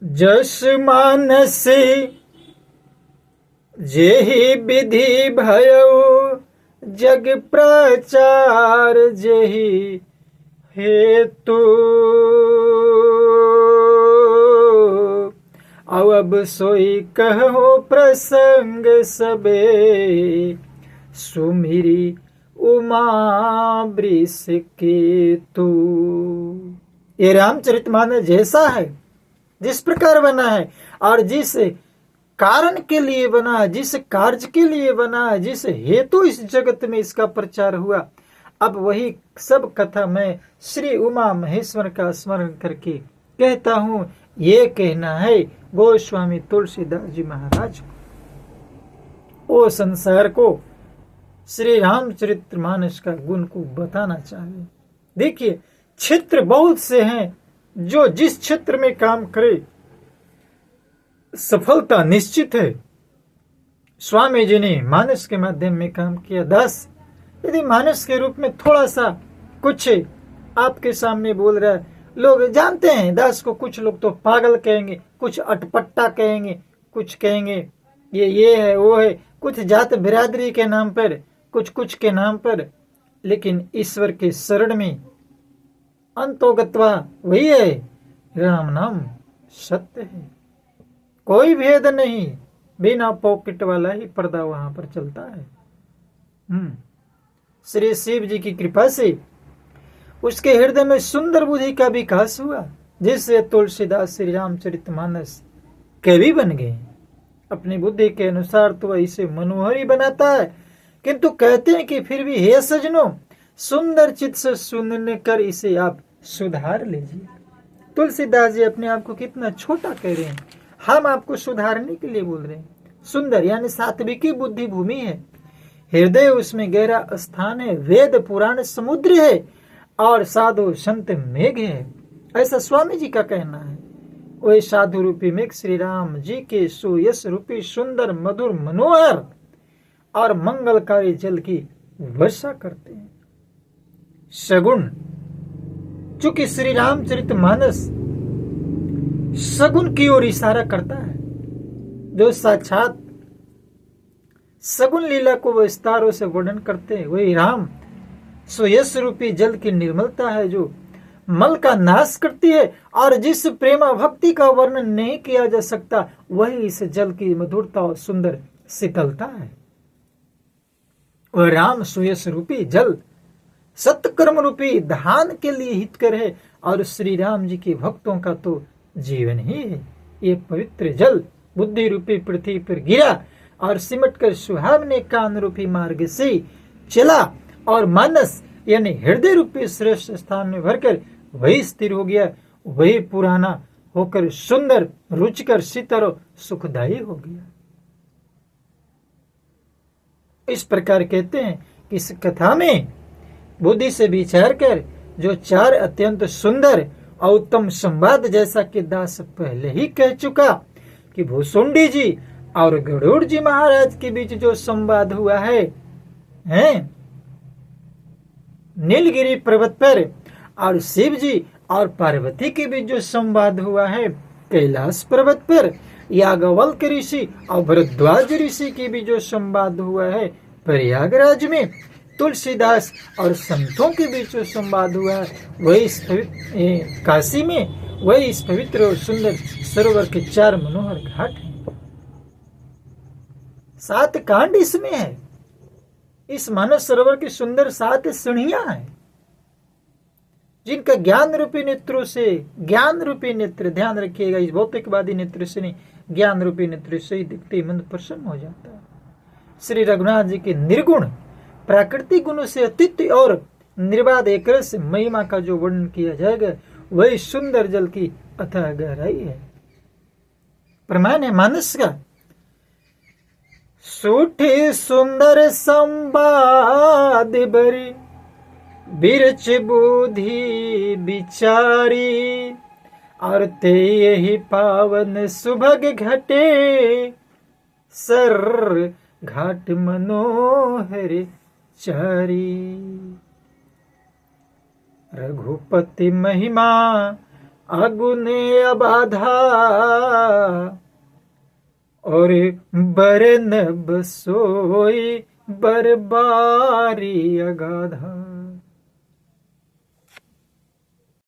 जस मानस जेहि विधि भयो, जग प्रचार जेहि हेतु। अब सोई कहो प्रसंग सबे, सुमिरी उमा वृष केतु। ये रामचरितमानस जैसा है, जिस प्रकार बना है और जिस कारण के लिए बना है, जिस कार्य के लिए बना है, जिस हेतु इस जगत में इसका प्रचार हुआ, अब वही सब कथा मैं श्री उमा महेश्वर का स्मरण करके कहता हूँ। ये कहना है गोस्वामी तुलसीदास जी महाराज को। वो संसार को श्री रामचरितमानस का गुण को बताना चाहिए। देखिए, क्षेत्र बहुत से हैं, जो जिस क्षेत्र में काम करे सफलता निश्चित है। स्वामी जी ने मानस के माध्यम में काम किया। दास यदि मानस के रूप में थोड़ा सा कुछ आपके सामने बोल रहा है, लोग जानते हैं दास को, कुछ लोग तो पागल कहेंगे, कुछ अटपट्टा कहेंगे, कुछ कहेंगे ये है वो है, कुछ जात बिरादरी के नाम पर, कुछ के नाम पर। लेकिन ईश्वर के शरण में अंतोगत्वा वही है, राम नाम सत्य है, कोई भेद नहीं, बिना पॉकेट वाला ही पर्दा वहां पर चलता है। श्री शिव जी की कृपा से उसके हृदय में सुंदर बुद्धि का विकास हुआ, जिससे तुलसीदास श्री रामचरितमानस कवि बन गए। अपनी बुद्धि के अनुसार तो वह इसे मनोहर ही बनाता है, किंतु कहते हैं कि फिर भी हे सजनों, सुंदर चित्त से सुनने कर इसे आप सुधार लीजिए। तुलसीदास जी अपने आप को कितना छोटा कह रहे हैं, हम आपको सुधारने के लिए बोल रहे हैं। सुंदर यानी सात्विकी बुद्धि भूमि है, हृदय उसमें गहरा स्थान है, वेद पुराण समुद्र है और साधु संत मेघ है, ऐसा स्वामी जी का कहना है। वही साधु रूपी मेघ श्री राम जी के सुयश रूपी सुंदर मधुर मनोहर और मंगलकारी जल की वर्षा करते हैं। सगुण, चूंकि श्री रामचरितमानस सगुण की ओर इशारा करता है, जो साक्षात सगुण लीला को विस्तारों से वर्णन करते हैं। वही राम सुयश रूपी जल की निर्मलता है, जो मल का नाश करती है, और जिस प्रेमा भक्ति का वर्णन नहीं किया जा सकता, वही इस जल की मधुरता और सुंदर शीतलता है। वह राम सुयश रूपी जल सत्कर्म रूपी धान के लिए हितकर है, और श्री राम जी के भक्तों का तो जीवन ही है। ये पवित्र जल बुद्धि रूपी पृथ्वी पर गिरा और सिमट कर सुहावने कान रूपी मार्ग से चला, और मानस यानी हृदय रूपी श्रेष्ठ स्थान में भरकर वही स्थिर हो गया, वही पुराना होकर सुंदर रुचिकर शीतल और सुखदायी हो गया। इस प्रकार कहते हैं कि इस कथा में बुद्धि से विचार कर जो चार अत्यंत सुंदर और उत्तम संवाद, जैसा कि दास पहले ही कह चुका कि भूसुंडी जी और गरुड़ जी महाराज के बीच जो संवाद हुआ है, नीलगिरी पर्वत पर, और शिव जी और पार्वती के बीच जो संवाद हुआ है कैलाश पर्वत पर, याज्ञवल्क्य ऋषि और भरद्वाज ऋषि के बीच जो संवाद हुआ है प्रयागराज में, तुलसीदास और संतों के बीच जो संवाद हुआ है वही इस काशी में, वही इस पवित्र और सुंदर सरोवर के चार मनोहर घाट हैं। 7 कांड इसमें है। इस मानस सरोवर की सुंदर 7 सीढ़ियां हैं, जिनका ज्ञान रूपी नेत्रों से, ज्ञान रूपी नेत्र, ध्यान रखिएगा, इस भौतिकवादी नेत्र से नहीं, ज्ञान रूपी नेत्र से ही दिखते मन प्रसन्न हो जाता है। श्री रघुनाथ जी के निर्गुण प्राकृतिक गुणों से अतीत और निर्बाध एक रस महिमा का जो वर्णन किया जाएगा, वही सुंदर जल की अथाह गहराई है। प्रमाण है मानस का, सूठी सुंदर संवाद बरी, बिरच बुद्धि विचारी, और ते यही पावन सुभग घटे, सर घाट मनोहर चारी। रघुपति महिमा आगुने अबाधा और बरन बसोई बरबारी अगाधा।